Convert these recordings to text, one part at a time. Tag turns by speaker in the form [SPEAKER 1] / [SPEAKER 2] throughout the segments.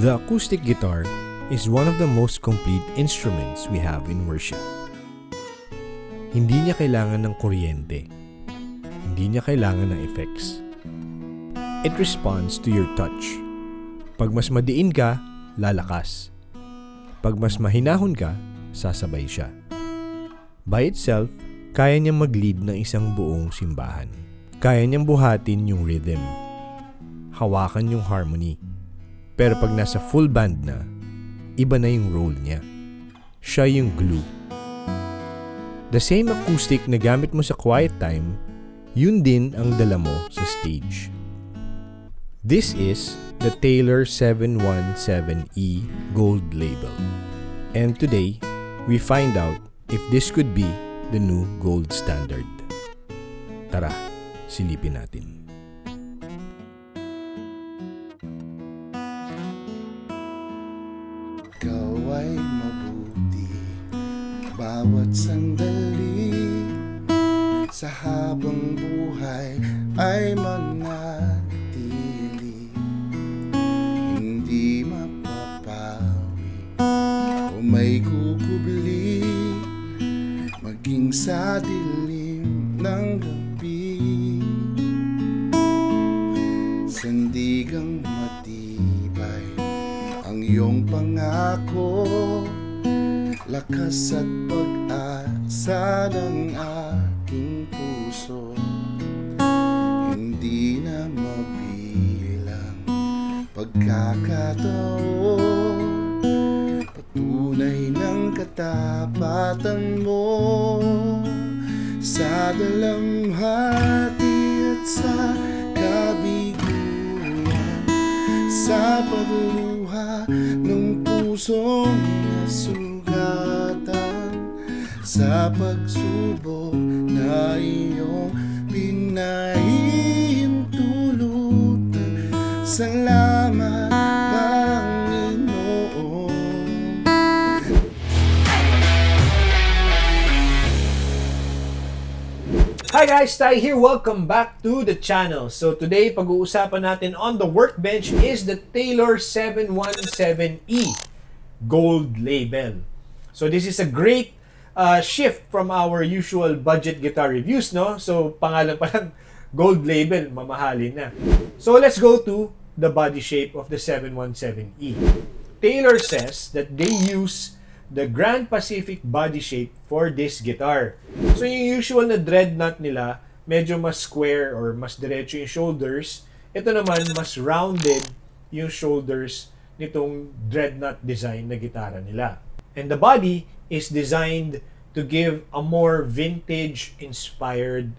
[SPEAKER 1] The acoustic guitar is one of the most complete instruments we have in worship. Hindi niya kailangan ng kuryente. Hindi niya kailangan ng effects. It responds to your touch. Pag mas madiin ka, lalakas. Pag mas mahinahon ka, sasabay siya. By itself, kaya niyang mag-lead ng isang buong simbahan. Kaya niyang buhatin yung rhythm. Hawakan yung harmony. Pero pag nasa full band na, iba na yung role niya. Siya yung glue. The same acoustic na gamit mo sa quiet time, yun din ang dala mo sa stage. This is the Taylor 717E Gold Label. And today, we find out if this could be the new gold standard. Tara, silipin natin.
[SPEAKER 2] Ikaw ay mabuti bawat sandali, sa habang buhay ay manatili, hindi mapapawi o may kukubli, maging sa dilim ng gabi. Sandigang matibay ang iyong pangako, lakas at pag-asa ng aking puso. Hindi na mabilang pagkakataon, patunay ng katapatan mo. Sa dalamhati at sa kabiguan, sa pagluha ng pusong nasugatan, sa pagsubok na iyong pinahihintulutan. Salamat Panginoon.
[SPEAKER 1] Hi guys, Ty here. Welcome back to the channel. So today, pag-uusapan natin on the workbench is the Taylor 717E Gold Label. So this is a great shift from our usual budget guitar reviews, no? So pangalan pa lang, Gold Label, mamahalin na. So let's go to the body shape of the 717E. Taylor says that they use the Grand Pacific body shape for this guitar. So yung usual na dreadnought nila, medyo mas square or mas diretso yung shoulders. Ito naman, mas rounded yung shoulders nitong dreadnought design na gitara nila. And the body is designed to give a more vintage-inspired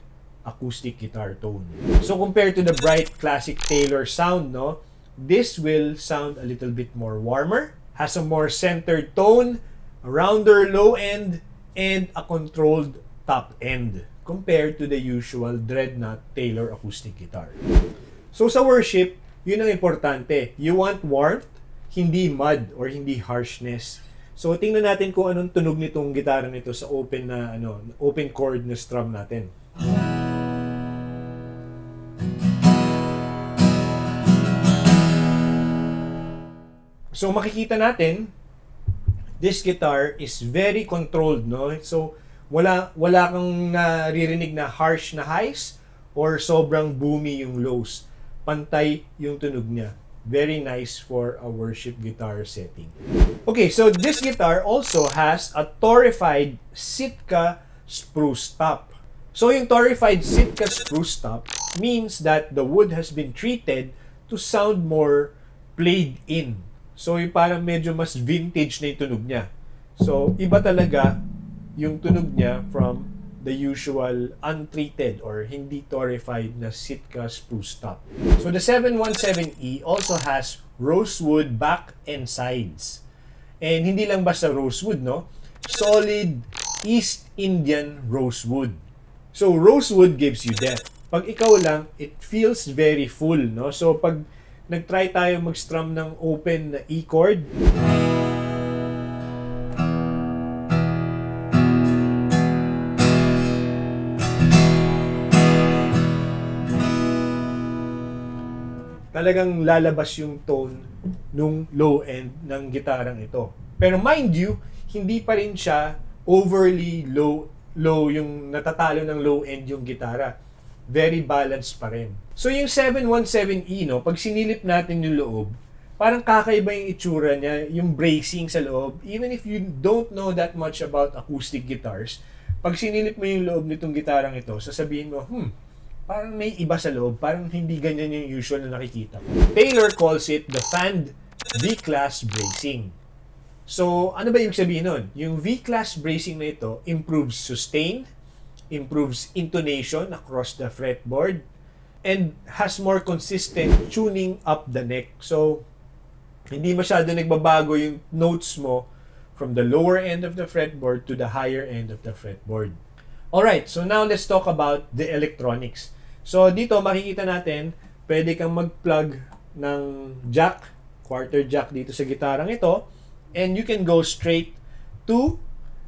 [SPEAKER 1] acoustic guitar tone. So compared to the bright classic Taylor sound, no, this will sound a little bit more warmer, has a more centered tone, a rounder low end, and a controlled top end compared to the usual dreadnought Taylor acoustic guitar. So sa worship, yun ang importante. You want warmth, hindi mud or hindi harshness. So tingnan natin kung anong tunog nitong gitara nito sa open chord na strum natin. So makikita natin, this guitar is very controlled, no? So wala kang naririnig na harsh na highs or sobrang boomy yung lows. Pantay yung tunog niya. Very nice for a worship guitar setting. Okay, so this guitar also has a torrefied Sitka spruce top. So yung torrefied Sitka spruce top means that the wood has been treated to sound more played in. So yung parang medyo mas vintage na yung tunog niya. So iba talaga yung tunog niya from the usual untreated or hindi torrefied na Sitka spruce top. So the 717E also has rosewood back and sides. And hindi lang basta rosewood, no? Solid East Indian rosewood. So rosewood gives you depth. Pag ikaw lang, it feels very full, no? So pag nag-try tayo mag-strum ng open na E chord, talagang lalabas yung tone nung low end ng gitarang ito. Pero mind you, hindi pa rin siya overly low yung natatalo ng low end yung gitara. Very balanced pa rin. So yung 717E, no, pag sinilip natin yung loob, parang kakaiba yung itsura niya, yung bracing sa loob. Even if you don't know that much about acoustic guitars, pag sinilip mo yung loob nitong gitarang ito, sasabihin mo, parang may iba sa loob, parang hindi ganyan yung usual na nakikita ko. Taylor calls it the fanned V-class bracing. So, ano ba yung sabihin nun? Yung V-class bracing na ito improves sustain, improves intonation across the fretboard, and has more consistent tuning up the neck. So, hindi masyado nagbabago yung notes mo from the lower end of the fretboard to the higher end of the fretboard. Alright, so now let's talk about the electronics. So, dito makikita natin, pwede kang mag-plug ng jack, quarter jack dito sa gitarang ito, and you can go straight to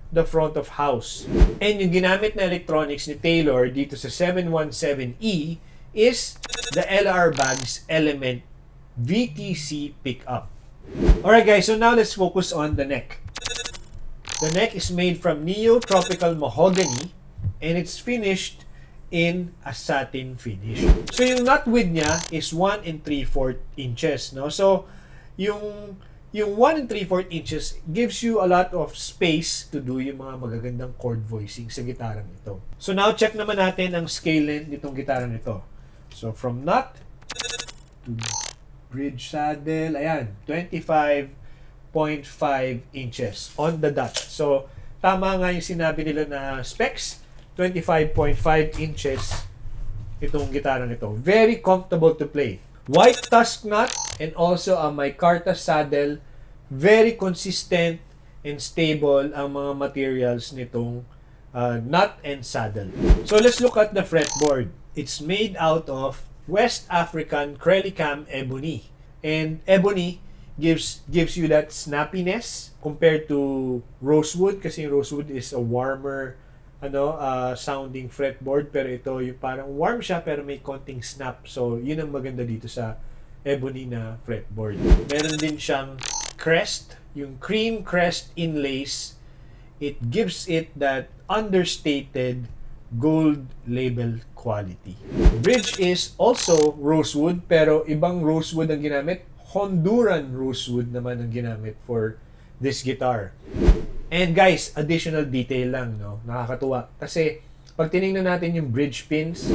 [SPEAKER 1] the front of house. And yung ginamit na electronics ni Taylor dito sa 717E is the 𝗧𝘆𝗆𝗍𝗃's Element VTC pickup. Alright guys, so now let's focus on the neck. The neck is made from neo-tropical mahogany and it's finished in a satin finish. So yung nut width niya is 1 3/4 inches, no? So yung 1 3/4 inches gives you a lot of space to do yung mga magagandang chord voicing sa gitarang ito. So now check naman natin ang scale length nitong gitarang ito. So from nut to bridge saddle, ayan, 25.5 inches on the dot. So tama nga yung sinabi nila na specs, 25.5 inches itong gitarang ito. Very comfortable to play. White tusk nut and also a micarta saddle. Very consistent and stable ang mga materials nitong nut and saddle. So let's look at the fretboard. It's made out of West African Crelicam ebony. And ebony gives you that snappiness compared to rosewood, kasi rosewood is a warmer sounding fretboard, pero ito yung parang warm siya pero may konting snap. So yun ang maganda dito sa ebony na fretboard. Meron din siyang crest, yung cream crest inlays. It gives it that understated gold label quality. Bridge is also rosewood, pero ibang rosewood ang ginamit. Honduran rosewood naman ang ginamit for this guitar. And guys, additional detail lang, no? Nakakatuwa. Kasi pag tinignan natin yung bridge pins,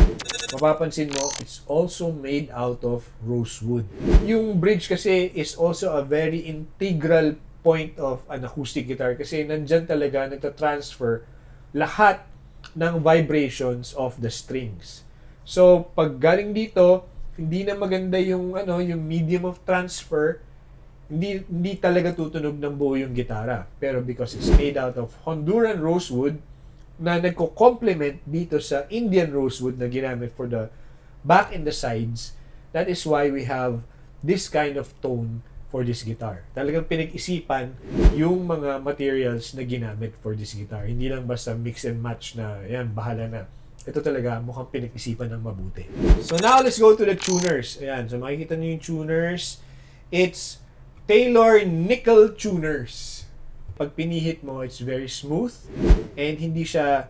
[SPEAKER 1] mapapansin mo, it's also made out of rosewood. Yung bridge kasi is also a very integral point of an acoustic guitar kasi nandyan talaga nagtatransfer lahat ng vibrations of the strings. So, pag galing dito, hindi na maganda yung yung medium of transfer, hindi talaga tutunog ng buo yung gitara. Pero because it's made out of Honduran rosewood na nagko-complement dito sa Indian rosewood na ginamit for the back and the sides, that is why we have this kind of tone for this guitar. Talagang pinag-isipan yung mga materials na ginamit for this guitar. Hindi lang basta mix and match na, yan, bahala na. Ito talaga mukhang pinag-isipan ng mabuti. So now let's go to the tuners. Ayan, so makikita niyo yung tuners. It's Taylor nickel tuners. Pag pinihit mo, it's very smooth and hindi siya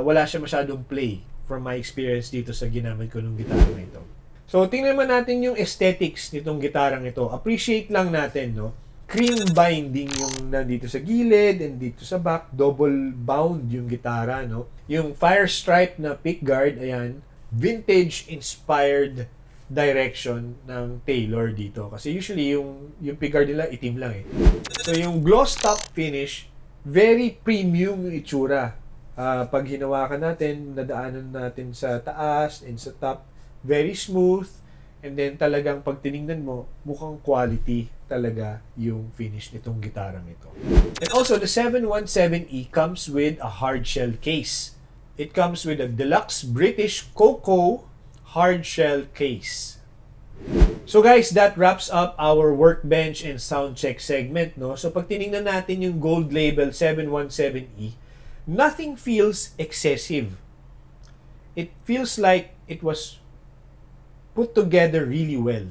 [SPEAKER 1] wala siya masyadong play from my experience dito sa ginamit ko ng gitara na ito. So tingnan naman natin yung aesthetics nitong gitarang ito. Appreciate lang natin, no? Cream binding yung nandito sa gilid and dito sa back, double bound yung gitara, no? Yung fire stripe na pickguard, ayan, vintage inspired direction ng Taylor dito. Kasi usually yung pickguard nila itim lang eh. So yung gloss top finish, very premium yung itsura. Pag hinawakan natin, nadaanan natin sa taas and sa top, very smooth. And then talagang pag tinignan mo, mukhang quality talaga yung finish nitong gitarang ito. And also, the 717E comes with a hard shell case. It comes with a deluxe British Cocoa hard shell case. So guys, that wraps up our workbench and sound check segment, no? So pag tinignan natin yung gold label 717E, nothing feels excessive. It feels like it was put together really well.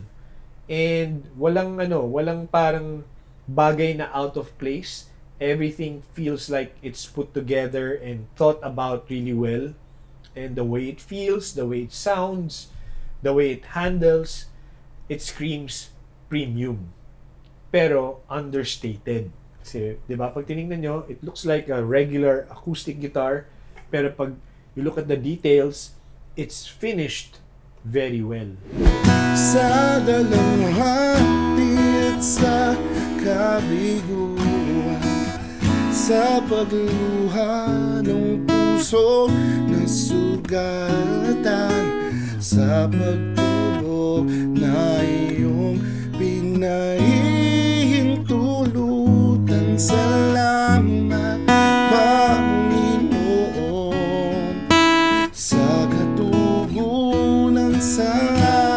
[SPEAKER 1] And walang parang bagay na out of place. Everything feels like it's put together and thought about really well. And the way it feels, the way it sounds, the way it handles, it screams premium. Pero understated. Kasi, di ba, pag tinignan nyo, it looks like a regular acoustic guitar. Pero pag you look at the details, it's finished very well.
[SPEAKER 2] Sa dalamhati at sa kabiguan, sa pagluha ng puso na sugatan, sa pagtubog na iyong pinahihintulutan. Salamat Panginoon sa katugunan sa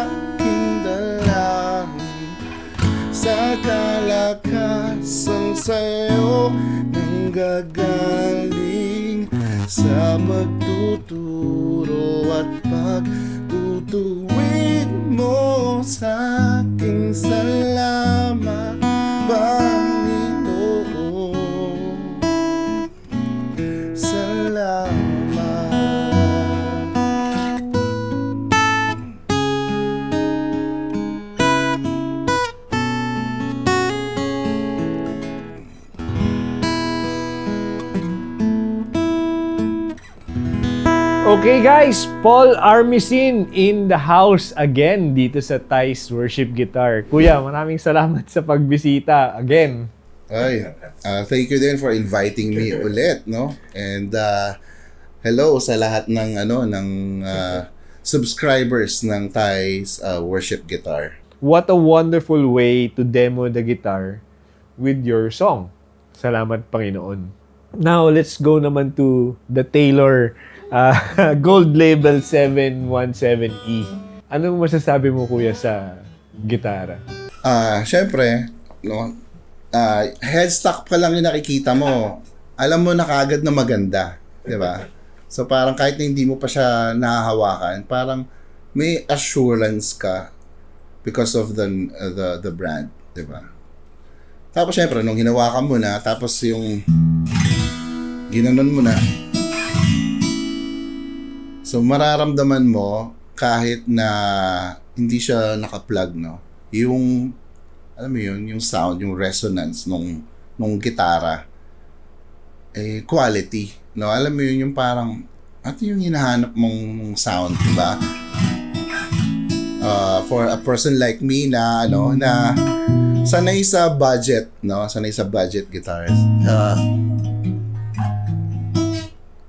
[SPEAKER 2] aking dalangin, sa kalakasang sa'yo nang gagaling, sa pagtuturo at pagtutuwid mo sa aking salamat Panginoon. Salamat.
[SPEAKER 1] Okay guys, Paul Armesin in the house again dito sa Tais Worship Guitar. Kuya, maraming salamat sa pagbisita again.
[SPEAKER 2] Ay, thank you din for inviting me ulit, no? And hello sa lahat ng subscribers ng Tais Worship Guitar.
[SPEAKER 1] What a wonderful way to demo the guitar with your song. Salamat Panginoon. Now, let's go naman to the Taylor Gold Label 717E. Anong masasabi mo kuya sa gitara?
[SPEAKER 2] Syempre, no, headstock pa lang yung nakikita mo, alam mo na kaagad na maganda, di ba? So parang kahit na hindi mo pa siya nahahawakan, parang may assurance ka because of the brand, di ba? Tapos syempre, nung hinawakan mo na, tapos yung ginanon mo na, so mararamdaman mo kahit na hindi siya naka-plug, no? Yung alam mo yun, yung sound, yung resonance nung gitara quality, no? Alam mo yun, yung parang yung hinahanap mong sound, diba? For a person like me na na sanay sa budget, no? Sanay sa budget guitars.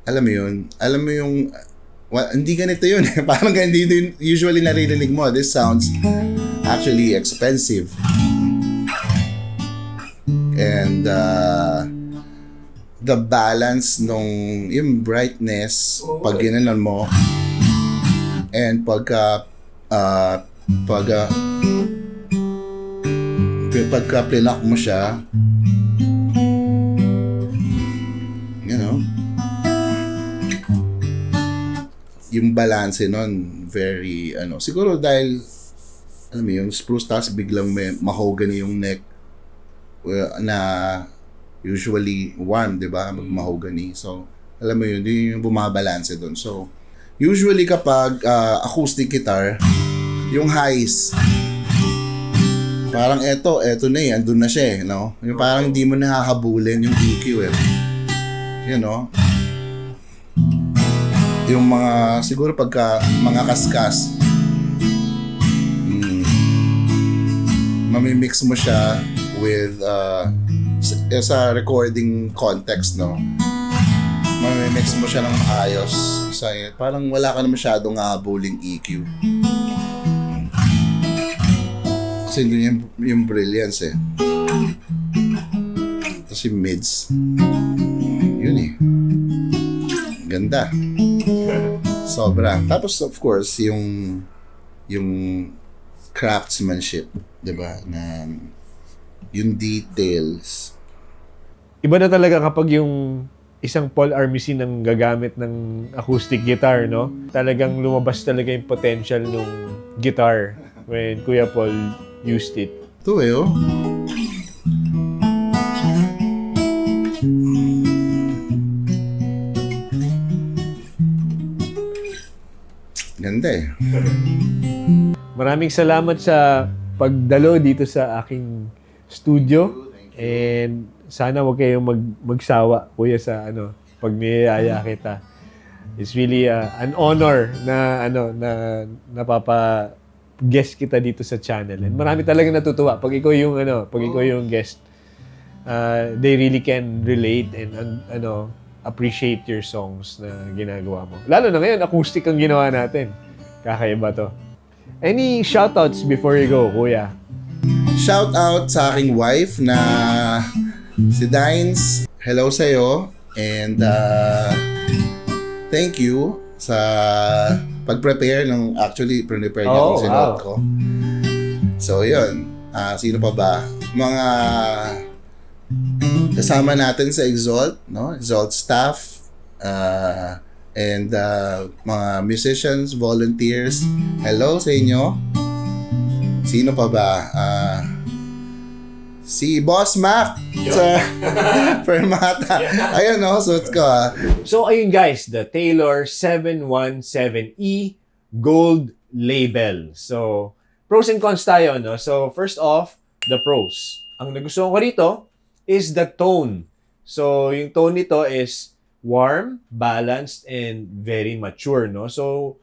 [SPEAKER 2] Alam mo yung hindi ganito yun. Parang hindi yun usually naririnig mo. This sounds actually expensive. And the balance nung yung brightness pag ginanon mo and pagka plilock mo siya, you know, yung balance nun very siguro dahil alam mo yung spruce tapos biglang may mahogany yung neck na usually warm, di ba? Mag-mahogany. So alam mo yun yung bumabalanse doon. So usually kapag acoustic guitar, yung highs parang eto na andun na siya no? Yung parang hindi mo nahahabulin yung EQ you know, yung mga siguro pagka mga kaskas mamimix mo siya with sa recording context, no, mamimix mo siya ng ayos parang wala ka na masyadong hahabulin EQ kasi yun yung brilliance tapos yung mids yun ganda sobra. Tapos of course yung craftsmanship, 'di ba? Na yung details.
[SPEAKER 1] Iba na talaga kapag yung isang Paul Armesin ang gagamit ng acoustic guitar, no? Talagang lumabas talaga yung potential ng guitar when Kuya Paul used it.
[SPEAKER 2] Ito eh, oh. Ganda eh.
[SPEAKER 1] Maraming salamat sa pagdalo dito sa aking studio. And sana wag kayong magsawa, kuya, sa pag niyaya kita. It's really an honor na napapa-guest kita dito sa channel. And marami talaga natutuwa pag ikaw yung guest. They really can relate and appreciate your songs na ginagawa mo. Lalo na ngayon, acoustic ang ginawa natin. Kakaiba to. Any shoutouts before you go, kuya?
[SPEAKER 2] Shoutout sa aking wife na si Dines. Hello sa'yo. And thank you sa pag-prepare ng prepare niya kung sinuot ko. So, yun. Sino pa ba? Mga kasama natin sa Exalt, no? Exalt staff, and mga musicians, volunteers. Hello sa inyo. Sino pa ba? Si Boss Mac sa Fermata. Ayun, no? Suot ko,
[SPEAKER 1] So, ayun guys, the 𝗧𝘆𝗶𝗍 Gold Label. So, pros and cons tayo, no? So, first off, the pros. Ang nagustuhan ko rito is the tone. So, yung tone nito is warm, balanced, and very mature, no? So,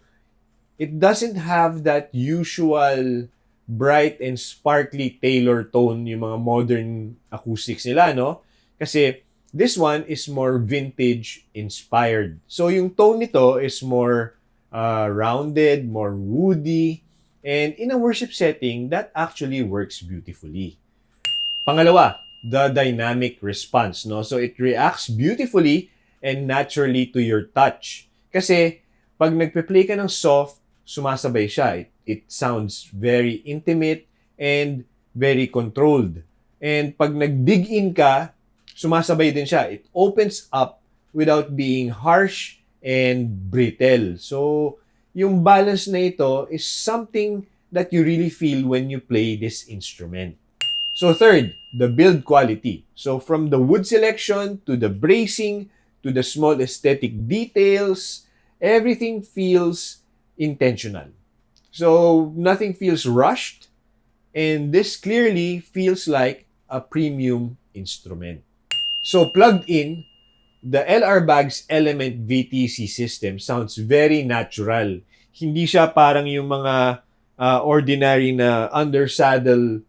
[SPEAKER 1] it doesn't have that usual bright and sparkly Taylor tone, yung mga modern acoustics nila, no? Kasi this one is more vintage inspired. So, yung tone nito is more rounded, more woody, and in a worship setting, that actually works beautifully. Pangalawa, the dynamic response, no? So, it reacts beautifully and naturally to your touch. Kasi, pag nagpe-play ka ng soft, sumasabay siya. It sounds very intimate and very controlled. And pag nag-dig in ka, sumasabay din siya. It opens up without being harsh and brittle. So, yung balance na ito is something that you really feel when you play this instrument. So third, the build quality. So from the wood selection to the bracing to the small aesthetic details, everything feels intentional. So nothing feels rushed, and this clearly feels like a premium instrument. So plugged in, the 𝗧𝘆𝗍𝗍𝗟 Element VTC system sounds very natural. Hindi siya parang yung mga ordinary na under-saddle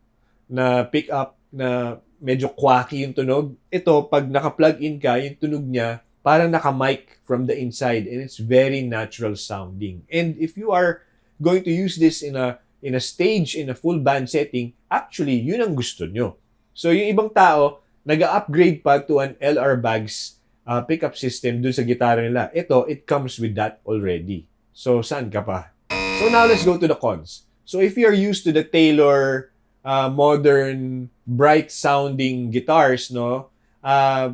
[SPEAKER 1] na pick-up na medyo quacky yung tunog. Ito, pag naka-plug in ka, yung tunog niya parang naka-mic from the inside, and it's very natural sounding. And if you are going to use this in a stage, in a full band setting, actually, yun ang gusto nyo. So yung ibang tao, nag-upgrade pa to an 𝗧𝘆𝗍𝗍𝗟 pickup system dun sa gitara nila. Ito, it comes with that already. So, saan ka pa? So now, let's go to the cons. So if you're used to the Taylor modern, bright-sounding guitars, no,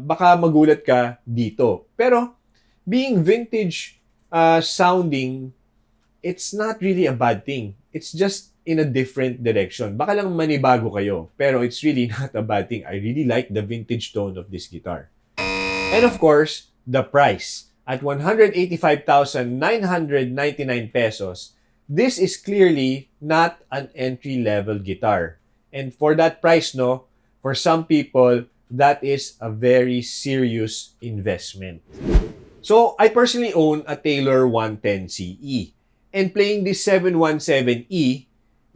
[SPEAKER 1] baka magulat ka dito. Pero, being vintage sounding, it's not really a bad thing. It's just in a different direction. Baka lang manibago kayo, pero it's really not a bad thing. I really like the vintage tone of this guitar. And of course, the price. At 185,999 pesos, this is clearly not an entry-level guitar. And for that price, no, for some people, that is a very serious investment. So, I personally own a Taylor 110 CE. And playing this 𝗧𝘆𝗶𝗍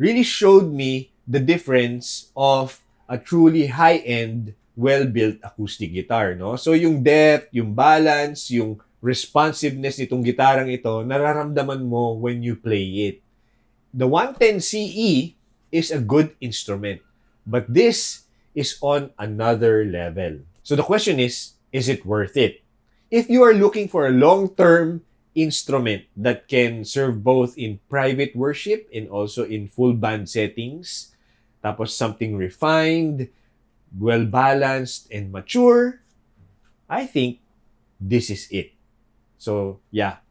[SPEAKER 1] really showed me the difference of a truly high-end, well-built acoustic guitar, no? So, yung depth, yung balance, yung responsiveness nitong gitarang ito, nararamdaman mo when you play it. The 110 CE is a good instrument, but this is on another level. So the question is it worth it? If you are looking for a long-term instrument that can serve both in private worship and also in full band settings, tapos something refined, well-balanced, and mature, I think this is it. So yeah,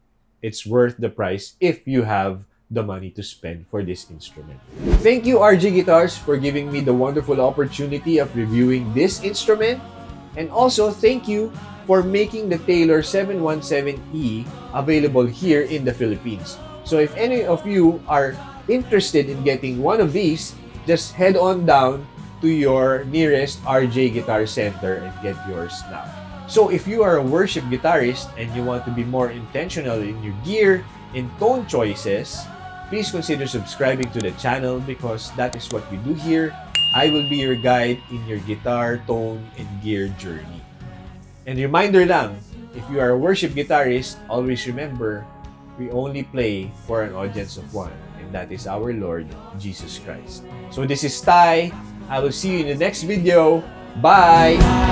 [SPEAKER 1] it's worth the price if you have the money to spend for this instrument. Thank you, RJ Guitars, for giving me the wonderful opportunity of reviewing this instrument. And also, thank you for making the Taylor 717E available here in the Philippines. So if any of you are interested in getting one of these, just head on down to your nearest RJ Guitar Center and get yours now. So if you are a worship guitarist and you want to be more intentional in your gear and tone choices, please consider subscribing to the channel because that is what we do here. I will be your guide in your guitar, tone, and gear journey. And reminder lang, if you are a worship guitarist, always remember, we only play for an audience of one, and that is our Lord, Jesus Christ. So this is Ty. I will see you in the next video. Bye!